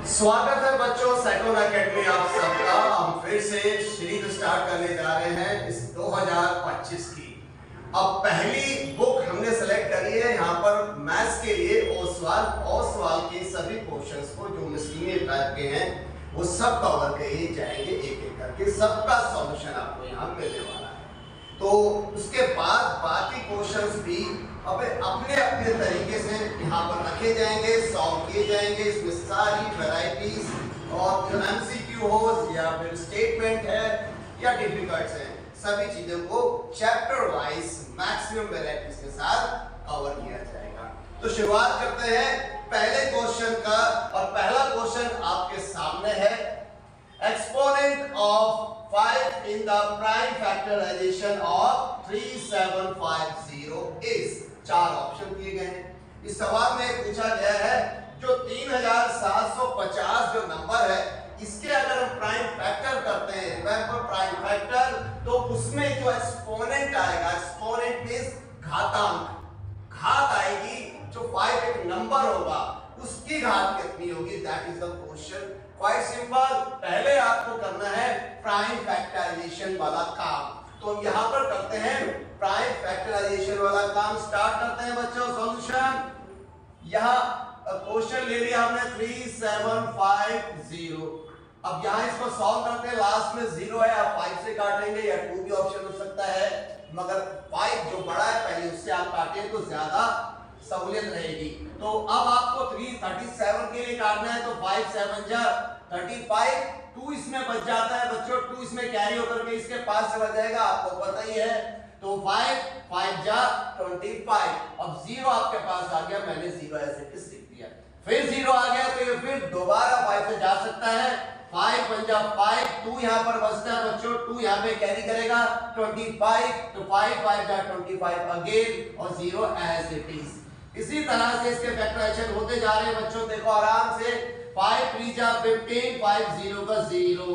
स्वागत है बच्चों साइकोन एकेडमी आप सबका। हम फिर से सीरीज स्टार्ट करने जा रहे हैं इस 2025 की। अब पहली बुक हमने सेलेक्ट करी है यहाँ पर मैथ्स के लिए ओसवाल के सभी क्वेश्चंस को जो मिसलिनियस टाइप के हैं वो सब कवर किए जाएंगे एक एक करके, सबका सॉल्यूशन आपको यहाँ मिलने वाला है। तो उसके बाद बाकी क्वेश्चंस भी अपने अपने तरीके से यहाँ पर रखे जाएंगे, सॉल्व किए जाएंगे। इसमें सारी वैरायटीज और जो एमसीक्यू हो या फिर स्टेटमेंट है या डिफिकल्ट्स हैं, सभी चीजों को चैप्टर वाइज मैक्सिमम वैरायटीज के साथ कवर किया जाएगा। तो शुरुआत करते हैं पहले क्वेश्चन का, और पहला क्वेश्चन आपके सामने है। Exponent of 5 in the prime factorization of 3750 is, चार ऑप्शन दिए गए हैं। इस सवाल में पूछा गया है जो 3750 जो नंबर है इसके अगर हम प्राइम फैक्टर करते हैं, प्राइम फैक्टर, तो उसमें जो एक्सपोनेंट आएगा, एक्सपोनेंट मींस घातांक, घात आएगी जो 5 एक नंबर होगा उसकी घात कितनी होगी, that is the question. Quite simple, पहले आपको करना है प्राइम फैक्टराइजेशन वाला काम। तो यहाँ पर करते हैं प्राइम फैक्टराइजेशन वाला काम, स्टार्ट करते हैं बच्चों सॉल्यूशन। यहाँ क्वेश्चन ले लिया हमने 3750। अब यहाँ इसको सॉल्व करते हैं, लास्ट में 0 है, आप 5 से काटेंगे या 2 भी ऑप्शन हो सकता है, मगर 5 जो बड़ा है पहले उससे आप काटें तो ज्यादा सहूलियत रहेगी। तो अब आपको 337 के लिए काटना है, तो 5 7 जा 35, 2 इसमें बच जाता है बच्चों, 2 इसमें कैरी होकर के इसके पास से बच जाएगा, आपको पता ही है। तो 5 जा 25, अब 0 आपके पास आ गया, मैंने 0 ऐसे किस लिख दिया, फिर 0 आ गया तो ये फिर दोबारा 5 से जा सकता है, 5 5 जा 5, 2 यहाँ पर बचता है बच्चों, 2 यहाँ पे कैरी करेगा 25, तो 5 5 जा 25 अगेन और 0 एज इट इज। इसी तरह से इसके फैक्टराइजेशन होते जा रहे हैं बच्चों, देखो आराम से, 5 3 जा 15, 5 0 का 0।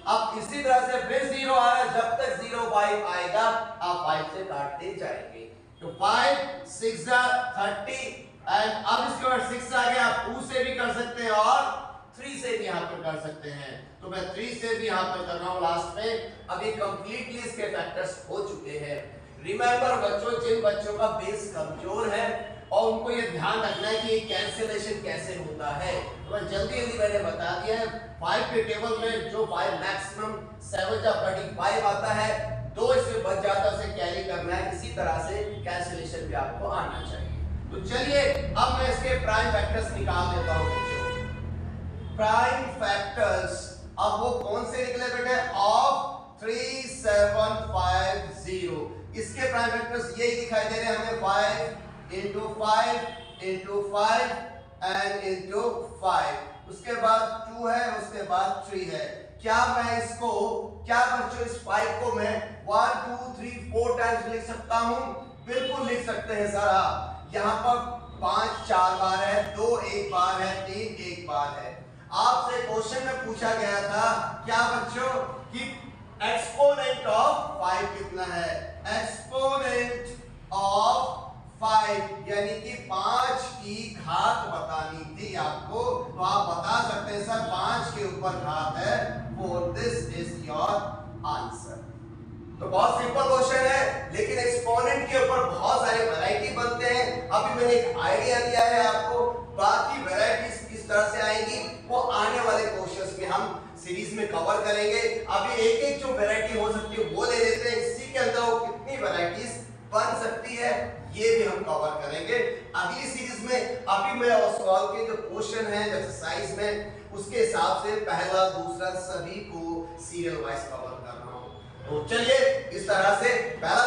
अब इसी तरह से फिर 0 आ रहा है, जब तक 0 5 आएगा आप 5 से काटते जाएंगे। तो 5 6 जा 30, एंड अब इसके बाद 6 आ गया, आप 2 से भी कर सकते हैं और 3 से भी यहाँ पर कर सकते हैं। तो मैं 3 से भी यहाँ पर कर रहा हूँ लास्ट में। अभी कंप्लीटली इसके फैक्टर्स हो चुके हैं। रिमेंबर बच्चों, जिन बच्चों का बेस कमजोर है और उनको ये ध्यान रखना है कि कैंसिलेशन कैसे होता है, तो मैं जल्दी मैंने बता दिया है। 5 के टेबल में जो 5 मैक्सिमम 7 जा 35 आता है, 2 इसमें बच जाता है, उसे कैरी करना है। इसी तरह से कैंसिलेशन भी आपको आना चाहिए। तो चलिए अब मैं इसके प्राइम फैक्टर्स निकाल देता हूं बच्चों। प्राइम फैक्टर्स अब वो कौन से निकले बेटे, ऑफ 3750। इसके प्राइम फैक्टर्स यही दिखाई दे रहे हैं हमें, 5 into 5 and into 5, उसके बाद 2 है, उसके बाद 3 है। क्या मैं इसको, क्या बच्चों इस 5 को मैं 1 2 3 4 टाइम्स लिख सकता हूं? बिल्कुल लिख सकते हैं सर। यहाँ पर 5 4 बार है, 2 1 बार है, 3 1 बार है। आपसे क्वेश्चन में पूछा गया था क्या बच्चों कि एक्सपोनेंट ऑफ 5 कितना है, एक्सपोनेंट ऑफ 5 यानी कि 5 की घात बतानी थी आपको, तो आप बता सकते हैं सर 5 के ऊपर घात है, four this is your answer. तो बहुत सिंपल क्वेश्चन है, लेकिन एक्सपोनेंट के ऊपर बहुत सारे वैरायटी बनते हैं। अभी मैंने एक आइडिया दिया है आपको, बाकी वैरायटीज किस तरह से आएंगी वो आने वाले क्वेश्चंस में हम सीरीज में कवर करेंगे। अभी एक एक जो वैरायटी हो सकती है वो ले लेते हैं, इसी के अंदर वो कितनी वैरायटीज बन सकती है ये भी हम कवर करेंगे अगली सीरीज में। अभी मैं ओसवाल के जो क्वेश्चन है एक्सरसाइज में, उसके हिसाब से पहला दूसरा सभी को सीरियल वाइज कवर कर रहा हूं। तो चलिए इस तरह से पहला